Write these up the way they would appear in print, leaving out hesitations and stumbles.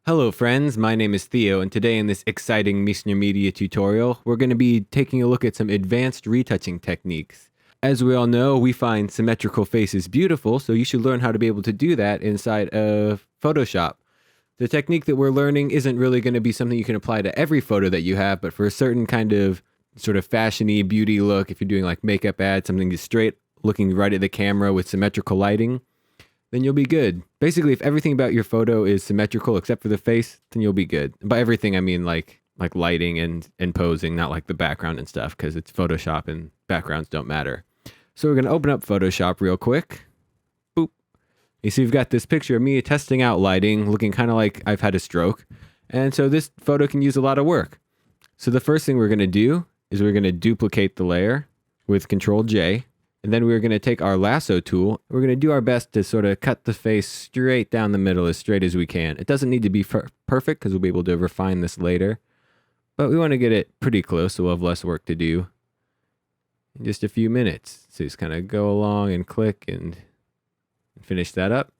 Hello friends, my name is Theo, and today in this exciting Meissner Media tutorial, we're going to be taking a look at some advanced retouching techniques. As we all know, we find symmetrical faces beautiful, so you should learn how to be able to do that inside of Photoshop. The technique that we're learning isn't really going to be something you can apply to every photo that you have, but for a certain kind of sort of fashion-y beauty look, if you're doing like makeup ads, something just straight looking right at the camera with symmetrical lighting, then you'll be good. Basically, if everything about your photo is symmetrical except for the face, then you'll be good. And by everything, I mean like lighting and posing, not like the background and stuff, because it's Photoshop and backgrounds don't matter. So we're going to open up Photoshop real quick. Boop. You see we've got this picture of me testing out lighting, looking kind of like I've had a stroke. And so this photo can use a lot of work. So the first thing we're going to do is we're going to duplicate the layer with Control J. And then we're going to take our lasso tool. We're going to do our best to sort of cut the face straight down the middle, as straight as we can. It doesn't need to be perfect because we'll be able to refine this later. But we want to get it pretty close, so we'll have less work to do in just a few minutes. So just kind of go along and click and finish that up.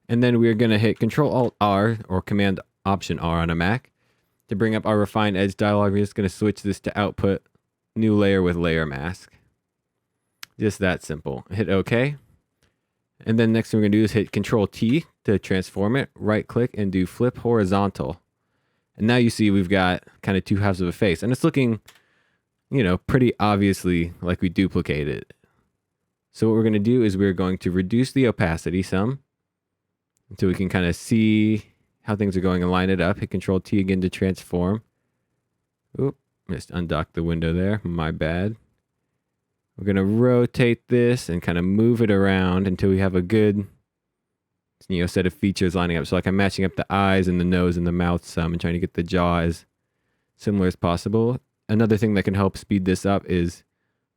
And then we're going to hit Control-Alt-R or Command-Option-R on a Mac to bring up our Refine Edge dialog. We're just going to switch this to Output, New Layer with Layer Mask. Just that simple. Hit OK. And then next thing we're going to do is hit Control T to transform it. Right click and do Flip Horizontal. And now you see we've got kind of two halves of a face. And it's looking, pretty obviously like we duplicated it. So what we're going to do is we're going to reduce the opacity some until we can kind of see how things are going and line it up. Hit Control T again to transform. Oop, just undocked the window there. My bad. We're going to rotate this and kind of move it around until we have a good, set of features lining up. So like I'm matching up the eyes and the nose and the mouth some and trying to get the jaw as similar as possible. Another thing that can help speed this up is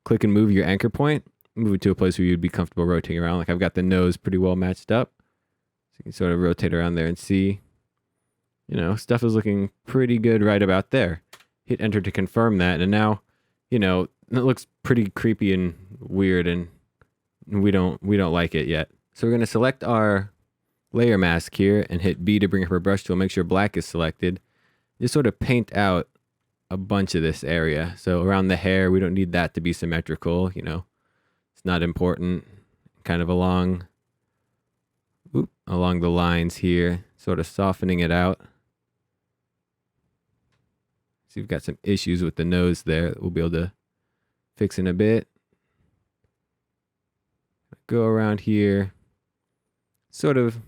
click and move your anchor point. Move it to a place where you'd be comfortable rotating around. Like I've got the nose pretty well matched up. So you can sort of rotate around there and see, stuff is looking pretty good right about there. Hit enter to confirm that. And now, it looks pretty creepy and weird, and we don't like it yet. So we're going to select our layer mask here and hit B to bring up our brush tool. Make sure black is selected. Just sort of paint out a bunch of this area. So around the hair, we don't need that to be symmetrical. It's not important. Kind of along the lines here, sort of softening it out. So you've got some issues with the nose there that we'll be able to fix in a bit. Go around here. Sort of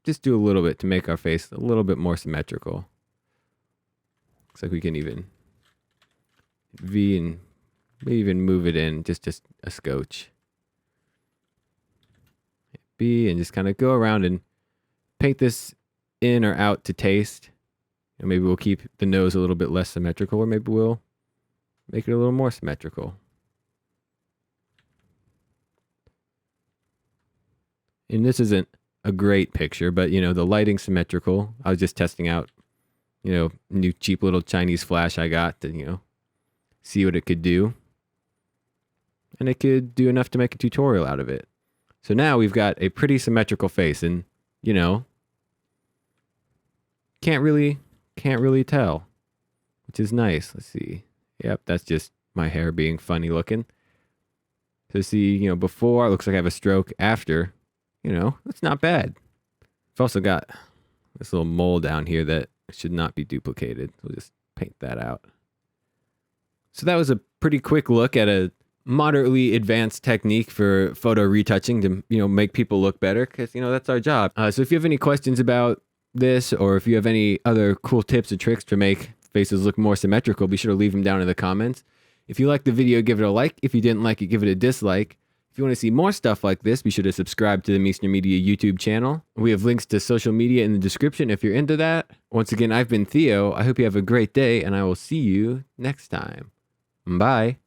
just do a little bit to make our face a little bit more symmetrical. Looks like we can even V and maybe even move it in just a scotch. Hit B and just kind of go around and paint this in or out to taste. And maybe we'll keep the nose a little bit less symmetrical, or maybe we'll make it a little more symmetrical. And this isn't a great picture, but the lighting's symmetrical. I was just testing out, new cheap little Chinese flash I got to, see what it could do. And it could do enough to make a tutorial out of it. So now we've got a pretty symmetrical face, and, can't really tell, which is nice. Let's see. Yep, that's just my hair being funny looking. So see, before, it looks like I have a stroke. After, it's not bad. I've also got this little mole down here that should not be duplicated. We'll just paint that out. So that was a pretty quick look at a moderately advanced technique for photo retouching to, make people look better, because, that's our job. So if you have any questions about this, or if you have any other cool tips or tricks to make faces look more symmetrical, be sure to leave them down in the comments. If you liked the video, give it a like. If you didn't like it, give it a dislike. If you want to see more stuff like this, be sure to subscribe to the Meissner Media YouTube channel. We have links to social media in the description if you're into that. Once again, I've been Theo. I hope you have a great day, and I will see you next time. Bye.